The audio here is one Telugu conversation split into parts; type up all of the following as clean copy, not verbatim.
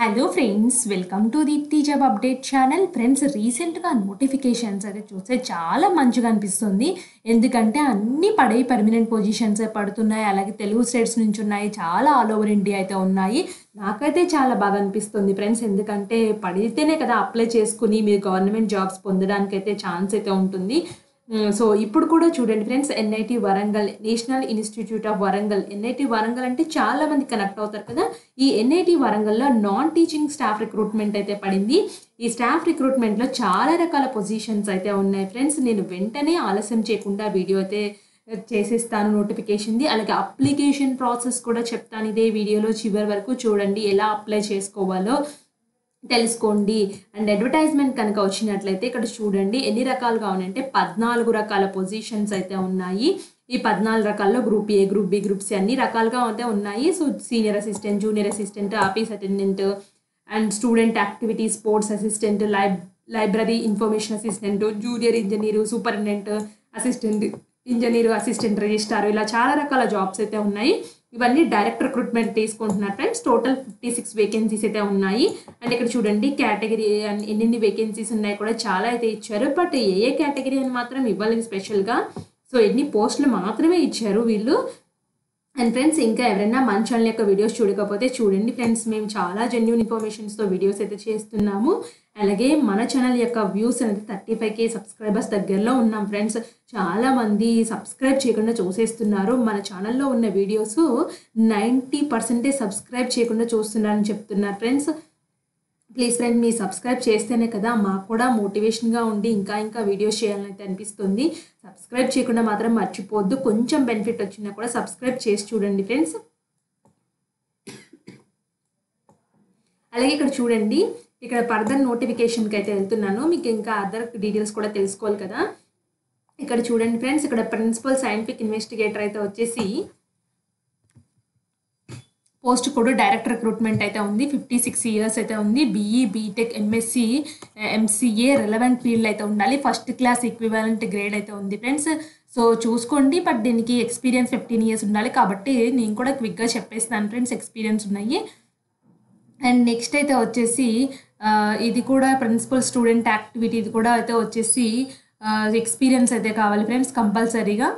Hello friends, welcome to Deepthi job update channel. Friends, రీసెంట్గా నోటిఫికేషన్స్ అయితే చూస్తే చాలా మంచిగా అనిపిస్తుంది. ఎందుకంటే అన్ని పడే పర్మనెంట్ పొజిషన్స్ పడుతున్నాయి. అలాగే తెలుగు స్టేట్స్ నుంచి ఉన్నాయి, చాలా ఆల్ ఓవర్ ఇండియా అయితే ఉన్నాయి. నాకైతే చాలా బాగా అనిపిస్తుంది ఫ్రెండ్స్. ఎందుకంటే పడితేనే కదా అప్లై చేసుకుని మీరు గవర్నమెంట్ జాబ్స్ పొందడానికి అయితే ఛాన్స్ అయితే ఉంటుంది. సో ఇప్పుడు కూడా చూడండి friends, NIT Warangal, national institute of Warangal. NIT Warangal అంటే చాలా మంది కనెక్ట్ అవుతారు కదా. ఈ ఎన్ఐటి వరంగల్లో నాన్ టీచింగ్ స్టాఫ్ రిక్రూట్మెంట్ అయితే పడింది. ఈ స్టాఫ్ రిక్రూట్మెంట్లో చాలా రకాల పొజిషన్స్ అయితే ఉన్నాయి ఫ్రెండ్స్. నేను వెంటనే ఆలస్యం చేయకుండా వీడియో అయితే చేసేస్తాను నోటిఫికేషన్ది. అలాగే అప్లికేషన్ ప్రాసెస్ కూడా చెప్తాను. ఇదే వీడియోలో చివరి వరకు చూడండి, ఎలా అప్లై చేసుకోవాలో తెలుసుకోండి. అండ్ అడ్వర్టైజ్మెంట్ కనుక వచ్చినట్లయితే ఇక్కడ చూడండి ఎన్ని రకాలుగా ఉన్నాయంటే 14 రకాల పొజిషన్స్ అయితే ఉన్నాయి. ఈ 14 రకాల్లో group A, group B, group C అన్ని రకాలుగా అయితే ఉన్నాయి. So senior assistant, junior assistant, office attendant and student activity sports assistant, library information assistant, junior engineer, superintendent assistant engineer, assistant registrar, ఇలా చాలా రకాల జాబ్స్ అయితే ఉన్నాయి. ఇవన్నీ డైరెక్ట్ రిక్రూట్మెంట్ తీసుకుంటున్నారు ఫ్రెండ్స్. టోటల్ 56 వేకెన్సీస్ అయితే ఉన్నాయి. అండ్ ఇక్కడ చూడండి కేటగిరీ ఎన్ని వేకెన్సీస్ ఉన్నాయి కూడా చాలా అయితే ఇచ్చారు. బట్ ఏ కేటగిరీ అని మాత్రం ఇవ్వలేదు స్పెషల్గా. సో ఎన్ని పోస్టులు మాత్రమే ఇచ్చారు వీళ్ళు. అండ్ ఫ్రెండ్స్, ఇంకా ఎవరైనా మన ఛానల్ యొక్క వీడియోస్ చూడకపోతే చూడండి ఫ్రెండ్స్. మేము చాలా జెన్యూన్ ఇన్ఫర్మేషన్స్తో వీడియోస్ అయితే చేస్తున్నాము. అలాగే మన ఛానల్ యొక్క వ్యూస్ అనేది 35K సబ్స్క్రైబర్స్ దగ్గరలో ఉన్నాం ఫ్రెండ్స్. చాలామంది సబ్స్క్రైబ్ చేయకుండా చూసేస్తున్నారు. మన ఛానల్లో ఉన్న వీడియోస్ 90% సబ్స్క్రైబ్ చేయకుండా చూస్తున్నారని చెప్తున్నారు ఫ్రెండ్స్. ప్లీజ్ ఫ్రెండ్స్, మీరు సబ్స్క్రైబ్ చేస్తేనే కదా మాకు కూడా మోటివేషన్గా ఉండి ఇంకా వీడియోస్ చేయాలని అనిపిస్తుంది. సబ్స్క్రైబ్ చేయకుండా మాత్రం మర్చిపోవద్దు. కొంచెం బెనిఫిట్ వచ్చినా కూడా సబ్స్క్రైబ్ చేసి చూడండి ఫ్రెండ్స్. అలాగే ఇక్కడ చూడండి, ఇక్కడ ఫర్దర్ నోటిఫికేషన్కి అయితే వెళ్తున్నాను. మీకు ఇంకా అదర్ డీటెయిల్స్ కూడా తెలుసుకోవాలి కదా. ఇక్కడ చూడండి ఫ్రెండ్స్, ఇక్కడ ప్రిన్సిపల్ సైంటిఫిక్ ఇన్వెస్టిగేటర్ అయితే వచ్చేసి పోస్ట్ కూడా డైరెక్ట్ రిక్రూట్మెంట్ అయితే ఉంది. 56 ఇయర్స్ అయితే ఉంది. BE, BTech, MSc, MCA relevant field అయితే ఉండాలి. ఫస్ట్ క్లాస్ ఈక్వివాలెంట్ గ్రేడ్ అయితే ఉంది ఫ్రెండ్స్. సో చూసుకోండి. బట్ దీనికి ఎక్స్పీరియన్స్ 15 ఇయర్స్ ఉండాలి. కాబట్టి నేను కూడా క్విక్గా చెప్పేస్తాను ఫ్రెండ్స్, ఎక్స్పీరియన్స్ ఉన్నాయి. అండ్ నెక్స్ట్ అయితే వచ్చేసి ఇది కూడా ప్రిన్సిపల్ స్టూడెంట్ యాక్టివిటీ, ఇది కూడా అయితే వచ్చేసి ఎక్స్పీరియన్స్ అయితే కావాలి ఫ్రెండ్స్ కంపల్సరీగా.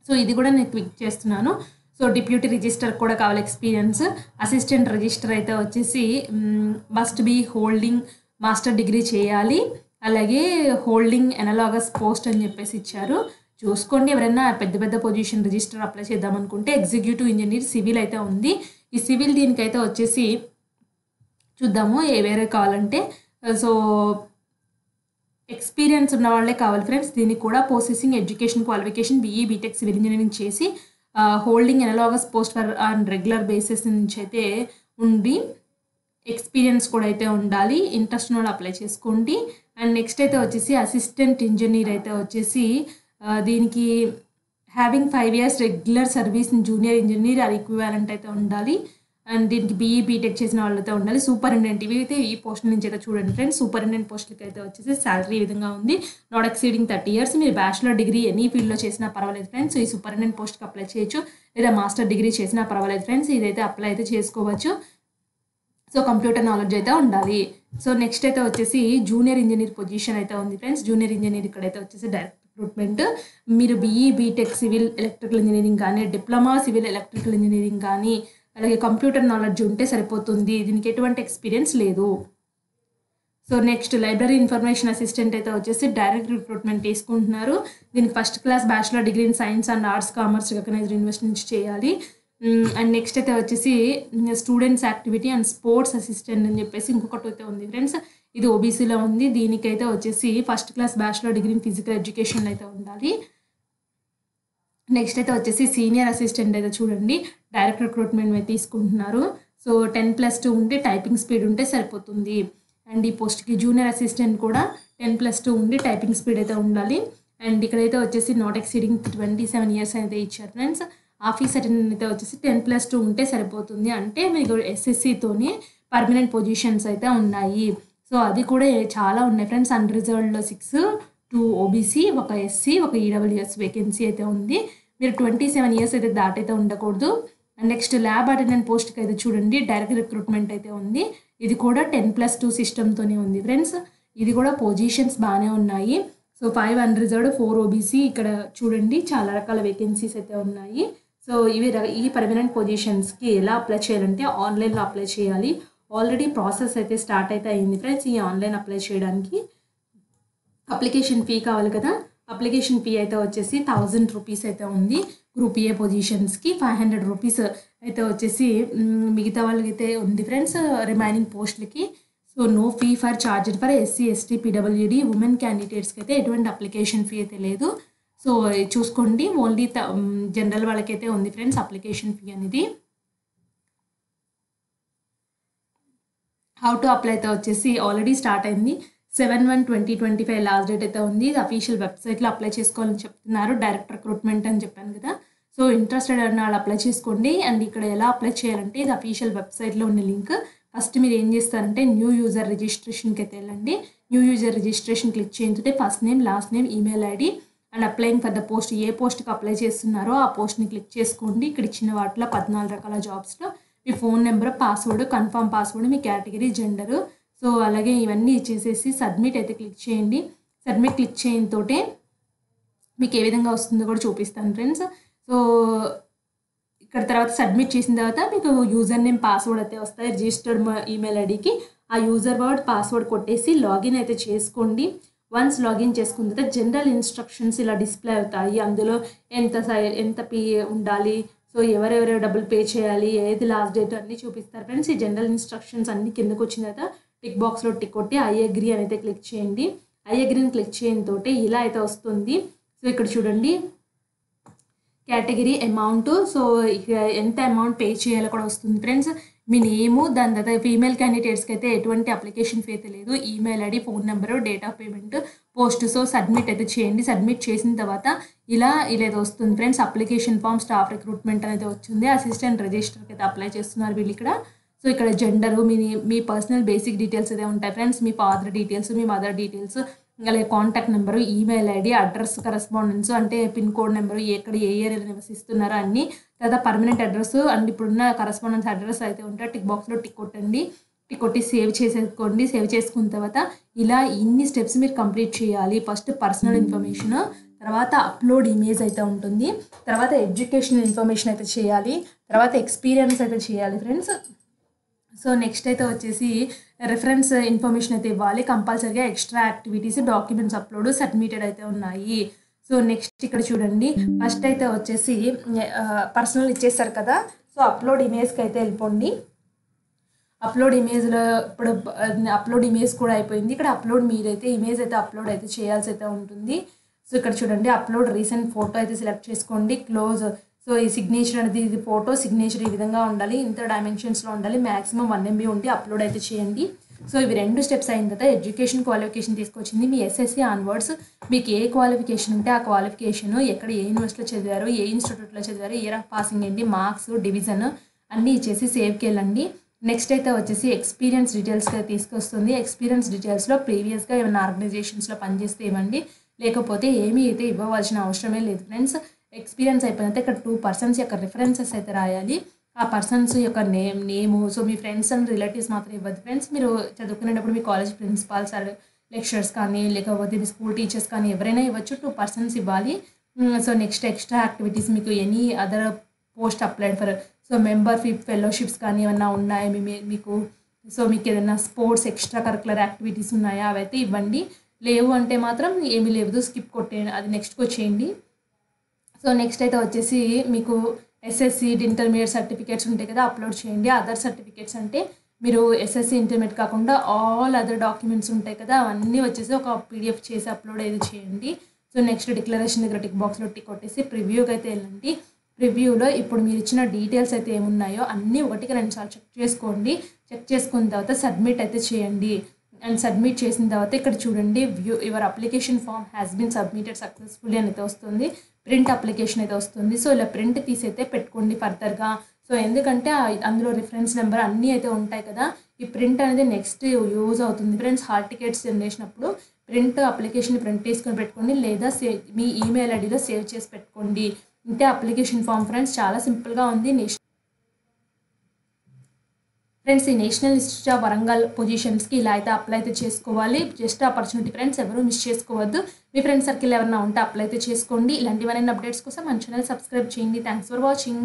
సో ఇది కూడా నేను క్విక్ చేస్తున్నాను. సో డిప్యూటీ రిజిస్టర్ కూడా కావాలి ఎక్స్పీరియన్స్. అసిస్టెంట్ రిజిస్టర్ అయితే వచ్చేసి must be holding master degree చేయాలి. అలాగే హోల్డింగ్ ఎనలాగస్ పోస్ట్ అని చెప్పేసి ఇచ్చారు. చూసుకోండి. ఎవరైనా పెద్ద పొజిషన్ రిజిస్టర్ అప్లై చేద్దాం అనుకుంటే ఎగ్జిక్యూటివ్ ఇంజనీర్ సివిల్ అయితే ఉంది. ఈ సివిల్ దీనికైతే వచ్చేసి చూద్దాము వేరే కావాలంటే. సో ఎక్స్పీరియన్స్ ఉన్న వాళ్ళే కావాలి ఫ్రెండ్స్. దీనికి కూడా processing education qualification BE, BTech, civil engineering చేసి holding analogous post for on regular basis నుంచి అయితే ఉండి ఎక్స్పీరియన్స్ కూడా అయితే ఉండాలి. ఇంట్రెస్ట్ ఉన్న వాళ్ళు అప్లై చేసుకోండి. అండ్ నెక్స్ట్ అయితే వచ్చేసి అసిస్టెంట్ ఇంజనీర్ అయితే వచ్చేసి దీనికి having 5 years regular service junior engineer are equivalent అయితే ఉండాలి. అండ్ దీనికి బీఈ, బీటెక్ చేసిన వాళ్ళైతే ఉండాలి. సూపరింటెండెంట్ ఇవి అయితే ఈ పోస్ట్ నుంచి అయితే చూడండి ఫ్రెండ్స్. సూపరింటెండెంట్ పోస్టులకి అయితే వచ్చేసి శాలరీ ఈ విధంగా ఉంది. Not exceeding 30 years. మీరు బ్యాచిలర్ డిగ్రీ ఎనీ ఫీల్డ్లో చేసినా పర్వాలేదు ఫ్రెండ్స్. ఈ సూపరింటెండెంట్ పోస్ట్కి అప్లై చేయొచ్చు. లేదా మాస్టర్ డిగ్రీ చేసినా పర్వాలేదు ఫ్రెండ్స్. ఇదైతే అప్లై అయితే చేసుకోవచ్చు. సో కంప్యూటర్ నాలెడ్జ్ అయితే ఉండాలి. సో నెక్స్ట్ అయితే వచ్చేసి జూనియర్ ఇంజనీర్ పొజిషన్ అయితే ఉంది ఫ్రెండ్స్. జూనియర్ ఇంజనీర్ ఇక్కడైతే వచ్చేసి డైరెక్ట్ రిక్రూట్మెంట్. మీరు BE, BTech, civil electrical engineering కానీ, డిప్లొమా సివిల్ ఎలక్ట్రికల్ ఇంజనీరింగ్ కానీ, అలాగే కంప్యూటర్ నాలెడ్జ్ ఉంటే సరిపోతుంది. దీనికి ఎటువంటి ఎక్స్పీరియన్స్ లేదు. So next library information assistant అయితే వచ్చేసి డైరెక్ట్ రిక్రూట్మెంట్ తీసుకుంటున్నారు. దీనికి first class bachelor degree in science and arts, commerce recognised university నుంచి చేయాలి. అండ్ నెక్స్ట్ అయితే వచ్చేసి students activity and sports assistant అని చెప్పేసి ఇంకొకటి అయితే ఉంది ఫ్రెండ్స్. ఇది ఓబీసీలో ఉంది. దీనికైతే వచ్చేసి first class bachelor degree in physical education అయితే ఉండాలి. నెక్స్ట్ అయితే వచ్చేసి సీనియర్ అసిస్టెంట్ అయితే చూడండి డైరెక్ట్ రిక్రూట్మెంట్ మీద తీసుకుంటున్నారు. సో 10+2 ఉంటే టైపింగ్ స్పీడ్ ఉంటే సరిపోతుంది. అండ్ ఈ పోస్ట్కి జూనియర్ అసిస్టెంట్ కూడా 10+2 ఉండి టైపింగ్ స్పీడ్ అయితే ఉండాలి. అండ్ ఇక్కడైతే వచ్చేసి నాట్ ఎక్సీడింగ్ 27 years అయితే ఇచ్చారు ఫ్రెండ్స్. ఆఫీస్ అటెండెంట్ అయితే వచ్చేసి 10+2 ఉంటే సరిపోతుంది. అంటే మీకు ఎస్ఎస్సితోనే పర్మనెంట్ పొజిషన్స్ అయితే ఉన్నాయి. సో అది కూడా చాలా ఉన్నాయి ఫ్రెండ్స్. అన్రిజర్వ్డ్లో 6, 2 ఓబీసీ, 1 ఎస్సీ, 1 ఈడబ్ల్యూఎస్ వేకెన్సీ అయితే ఉంది. మీరు 27 years అయితే దాటైతే ఉండకూడదు. అండ్ నెక్స్ట్ ల్యాబ్ అటెండెంట్ పోస్ట్కి అయితే చూడండి డైరెక్ట్ రిక్రూట్మెంట్ అయితే ఉంది. ఇది కూడా 10+2 సిస్టమ్తోనే ఉంది ఫ్రెండ్స్. ఇది కూడా పొజిషన్స్ బాగానే ఉన్నాయి. So 5 unreserved 4 OBC. ఇక్కడ చూడండి చాలా రకాల వేకెన్సీస్ అయితే ఉన్నాయి. సో ఈ పర్మనెంట్ పొజిషన్స్కి ఎలా అప్లై చేయాలంటే ఆన్లైన్లో అప్లై చేయాలి. ఆల్రెడీ ప్రాసెస్ అయితే స్టార్ట్ అయితే అయింది ఫ్రెండ్స్. ఈ ఆన్లైన్ అప్లై చేయడానికి అప్లికేషన్ ఫీ కావాలి కదా. అప్లికేషన్ ఫీ అయితే వచ్చేసి 1000 రూపీస్ అయితే ఉంది. గ్రూప్ ఏ పొజిషన్స్కి 500 రూపీస్ అయితే వచ్చేసి మిగతా వాళ్ళకైతే ఉంది ఫ్రెండ్స్ రిమైనింగ్ పోస్టులకి. So no fee for charged for SC ST పీడబ్ల్యూడి ఉమెన్ క్యాండిడేట్స్కి అయితే ఎటువంటి అప్లికేషన్ ఫీ అయితే లేదు. సో చూసుకోండి ఓన్లీ జనరల్ వాళ్ళకైతే ఉంది ఫ్రెండ్స్ అప్లికేషన్ ఫీ అనేది. హౌ టు అప్లై అయితే వచ్చేసి ఆల్రెడీ స్టార్ట్ అయింది. 7/1/2025 లాస్ట్ డేట్ అయితే ఉంది. ఇది అఫీషియల్ వెబ్సైట్లో అప్లై చేసుకోవాలని చెప్తున్నారు. డైరెక్ట్ రిక్రూట్మెంట్ అని చెప్పాను కదా. సో ఇంట్రెస్టెడ్ అన్న వాళ్ళు అప్లై చేసుకోండి. అండ్ ఇక్కడ ఎలా అప్లై చేయాలంటే ఇది అఫీషియల్ వెబ్సైట్లో ఉన్న లింక్. ఫస్ట్ మీరు ఏం చేస్తారంటే న్యూ యూజర్ రిజిస్ట్రేషన్కి అయితే వెళ్ళండి. న్యూ యూజర్ రిజిస్ట్రేషన్ క్లిక్ చేయించుంటే first name, last name, email ID and applying for the post. ఏ పోస్ట్కి అప్లై చేస్తున్నారో ఆ పోస్ట్ని క్లిక్ చేసుకోండి. ఇక్కడ ఇచ్చిన వాటిలో 14 రకాల జాబ్స్లో మీ phone number, password, confirm password, మీ కేటగిరీ, జెండరు, సో అలాగే ఇవన్నీ ఇచ్చేసేసి సబ్మిట్ అయితే క్లిక్ చేయండి. సబ్మిట్ క్లిక్ చేయని తోటే మీకు ఏ విధంగా వస్తుందో కూడా చూపిస్తాను ఫ్రెండ్స్. సో ఇక్కడ తర్వాత సబ్మిట్ చేసిన తర్వాత మీకు యూజర్ నేమ్, పాస్వర్డ్ అయితే వస్తాయి రిజిస్టర్డ్ ఈమెయిల్ ఐడికి. ఆ యూజర్ వర్డ్, పాస్వర్డ్ కొట్టేసి లాగిన్ అయితే చేసుకోండి. వన్స్ లాగిన్ చేసుకున్న తర్వాత జనరల్ ఇన్స్ట్రక్షన్స్ ఇలా డిస్ప్లే అవుతాయి. అందులో ఎంత పే ఉండాలి, సో ఎవరెవరు డబ్బులు పే చేయాలి, ఏది లాస్ట్ డేట్ అన్నీ చూపిస్తారు ఫ్రెండ్స్. ఈ జనరల్ ఇన్స్ట్రక్షన్స్ అన్నీ కిందకు వచ్చిన తర్వాత టిక్ బాక్స్లో టిక్ కొట్టి ఐ అగ్రీ అని అయితే క్లిక్ చేయండి. ఐ అగ్రీని క్లిక్ చేయని తోటి ఇలా అయితే వస్తుంది. సో ఇక్కడ చూడండి కేటగిరీ, అమౌంట్, సో ఇక్కడ ఎంత అమౌంట్ పే చేయాలో కూడా వస్తుంది ఫ్రెండ్స్. మీ నేము, దాని తర్వాత ఫీమేల్ క్యాండిడేట్స్కి అయితే ఎటువంటి అప్లికేషన్ ఫీ అయితే లేదు. Email ID, phone number, date of payment, post. So submit అయితే చేయండి. సబ్మిట్ చేసిన తర్వాత ఇలా అయితే వస్తుంది friends. Application form, staff recruitment అనేది వచ్చింది. అసిస్టెంట్ రిజిస్టర్కి అయితే అప్లై చేస్తున్నారు వీళ్ళు ఇక్కడ. సో ఇక్కడ జెండరు, మీ పర్సనల్ బేసిక్ డీటెయిల్స్ అయితే ఉంటాయి ఫ్రెండ్స్. మీ ఫాదర్ డీటెయిల్స్, మీ మదర్ డీటెయిల్స్, అలాగే contact number, email ID, address, correspondence అంటే పిన్ కోడ్ నెంబరు, ఎక్కడ ఏ ఏరియాలో నివసిస్తున్నారో అన్నీ, తర్వాత పర్మనెంట్ అడ్రస్ అండ్ ఇప్పుడున్న కరెస్పాండెన్స్ అడ్రస్ అయితే ఉంటాయి. టిక్ బాక్స్లో టిక్ కొట్టండి. టిక్ కొట్టి సేవ్ చేసేసుకోండి. సేవ్ చేసుకున్న తర్వాత ఇలా ఇన్ని స్టెప్స్ మీరు కంప్లీట్ చేయాలి. ఫస్ట్ పర్సనల్ ఇన్ఫర్మేషన్, తర్వాత అప్లోడ్ ఇమేజ్ అయితే ఉంటుంది, తర్వాత ఎడ్యుకేషనల్ ఇన్ఫర్మేషన్ అయితే చేయాలి, తర్వాత ఎక్స్పీరియన్స్ అయితే చేయాలి ఫ్రెండ్స్. సో నెక్స్ట్ అయితే వచ్చేసి రెఫరెన్స్ ఇన్ఫర్మేషన్ అయితే ఇవ్వాలి కంపల్సరీగా. Extra activities, documents upload, submitted అయితే ఉన్నాయి. సో నెక్స్ట్ ఇక్కడ చూడండి ఫస్ట్ అయితే వచ్చేసి పర్సనల్ ఇచ్చేస్తారు కదా. సో అప్లోడ్ ఇమేజ్కి అయితే వెళ్ళిపోండి. అప్లోడ్ ఇమేజ్లో ఇప్పుడు అప్లోడ్ ఇమేజ్ కూడా అయిపోయింది. ఇక్కడ అప్లోడ్ మీరైతే ఇమేజ్ అయితే అప్లోడ్ అయితే చేయాల్సి అయితే ఉంటుంది. సో ఇక్కడ చూడండి అప్లోడ్ రీసెంట్ ఫోటో అయితే సెలెక్ట్ చేసుకోండి. క్లోజ్, సో ఈ సిగ్నేచర్ అనేది ఇది ఫోటో సిగ్నేచర్ ఈ విధంగా ఉండాలి, ఇంత డైమెన్షన్స్లో ఉండాలి, మ్యాక్సిమం 1 MB ఉండి అప్లోడ్ అయితే చేయండి. సో ఇవి 2 స్టెప్స్ అయిన తర్వాత ఎడ్యుకేషన్ క్వాలిఫికేషన్ తీసుకొచ్చింది. మీ ఎస్ఎస్సి ఆన్వర్డ్స్ మీకు ఏ క్వాలిఫికేషన్ ఉంటే ఆ క్వాలిఫికేషన్, ఎక్కడ ఏ యూనివర్సిటీలో చదివారు, ఏ ఇన్స్టిట్యూట్లో చదివారు, ఇయర్ ఆఫ్ పాసింగ్ ఏంటి, మార్క్స్, డివిజన్ అన్నీ ఇచ్చేసి సేవ్కి వెళ్ళండి. నెక్స్ట్ అయితే వచ్చేసి ఎక్స్పీరియన్స్ డీటెయిల్స్గా తీసుకొస్తుంది. ఎక్స్పీరియన్స్ డీటెయిల్స్లో ప్రీవియస్గా ఏమైనా ఆర్గనైజేషన్స్లో పనిచేస్తే ఇవ్వండి, లేకపోతే ఏమీ అయితే ఇవ్వవలసిన అవసరమే లేదు ఫ్రెండ్స్. ఎక్స్పీరియన్స్ అయిపోయిన తర్వాత ఇక్కడ 2 పర్సన్స్ యొక్క రిఫరెన్సెస్ అయితే రాయాలి. ఆ పర్సన్స్ యొక్క నేము, సో మీ ఫ్రెండ్స్ అండ్ రిలేటివ్స్ మాత్రం ఇవ్వద్దు ఫ్రెండ్స్. మీరు చదువుకునేటప్పుడు మీ కాలేజ్ ప్రిన్సిపాల్స్ ఆర్ లెక్చరర్స్ కానీ లేకపోతే మీ స్కూల్ టీచర్స్ కానీ ఎవరైనా ఇవ్వచ్చు. 2 పర్సన్స్ ఇవ్వాలి. సో నెక్స్ట్ ఎక్స్ట్రా యాక్టివిటీస్ మీకు any other post applied for, so membership, fellowships కానీ ఏమన్నా ఉన్నాయా మీకు, సో మీకు ఏదైనా స్పోర్ట్స్ ఎక్స్ట్రా కరికులర్ యాక్టివిటీస్ ఉన్నాయా అవైతే ఇవ్వండి. లేవు అంటే మాత్రం ఏమీ లేదు, స్కిప్ కొట్టేయండి, అది నెక్స్ట్కి వచ్చేయండి. సో నెక్స్ట్ అయితే వచ్చేసి మీకు ఎస్ఎస్సి ఇంటర్మీడియట్ సర్టిఫికేట్స్ ఉంటాయి కదా అప్లోడ్ చేయండి. అదర్ సర్టిఫికేట్స్ అంటే మీరు ఎస్ఎస్సి ఇంటర్మీడియట్ కాకుండా ఆల్ అదర్ డాక్యుమెంట్స్ ఉంటాయి కదా అవన్నీ వచ్చేసి ఒక PDF చేసి అప్లోడ్ అయితే చేయండి. సో నెక్స్ట్ డిక్లరేషన్ దగ్గర టిక్ బాక్స్లో టిక్ కొట్టేసి ప్రివ్యూకి అయితే వెళ్ళండి. ప్రివ్యూలో ఇప్పుడు మీరు ఇచ్చిన డీటెయిల్స్ అయితే ఏమున్నాయో అన్నీ 1-2 సార్లు చెక్ చేసుకోండి. చెక్ చేసుకున్న తర్వాత సబ్మిట్ అయితే చేయండి. అండ్ సబ్మిట్ చేసిన తర్వాత ఇక్కడ చూడండి view your application form has been submitted successfully అని అయితే వస్తుంది. ప్రింట్ అప్లికేషన్ అయితే వస్తుంది. సో ఇలా ప్రింట్ తీసి అయితే పెట్టుకోండి ఫర్దర్గా. సో ఎందుకంటే అందులో రిఫరెన్స్ నెంబర్ అన్నీ అయితే ఉంటాయి కదా. ఈ ప్రింట్ అనేది నెక్స్ట్ యూజ్ అవుతుంది ఫ్రెండ్స్. హాల్ టికెట్స్ చేసినప్పుడు ప్రింట్ అప్లికేషన్ ప్రింట్ తీసుకొని పెట్టుకోండి, లేదా మీ ఈమెయిల్ ఐడిలో సేవ్ చేసి పెట్టుకోండి. ఇంతే అప్లికేషన్ ఫామ్ ఫ్రెండ్స్, చాలా సింపుల్గా ఉంది. ఫ్రెండ్స్ ఈ నేషనల్ ఇన్స్టిట్యూట్ ఆఫ్ వరంగల్ పొజిషన్స్కి ఇలా అయితే అప్లై అయితే చేసుకోవాలి. జస్ట్ ఆపర్చునిటీ ఫ్రెండ్స్, ఎవరు మిస్ చేసుకోవద్దు. మీ ఫ్రెండ్ సర్కిల్ ఎవరైనా ఉంటే అప్లై అయితే చేసుకోండి. ఇలాంటి మరిన్ని అప్డేట్స్ కోసం మన ఛానల్ సబ్స్క్రైబ్ చేయండి. Thanks for watching.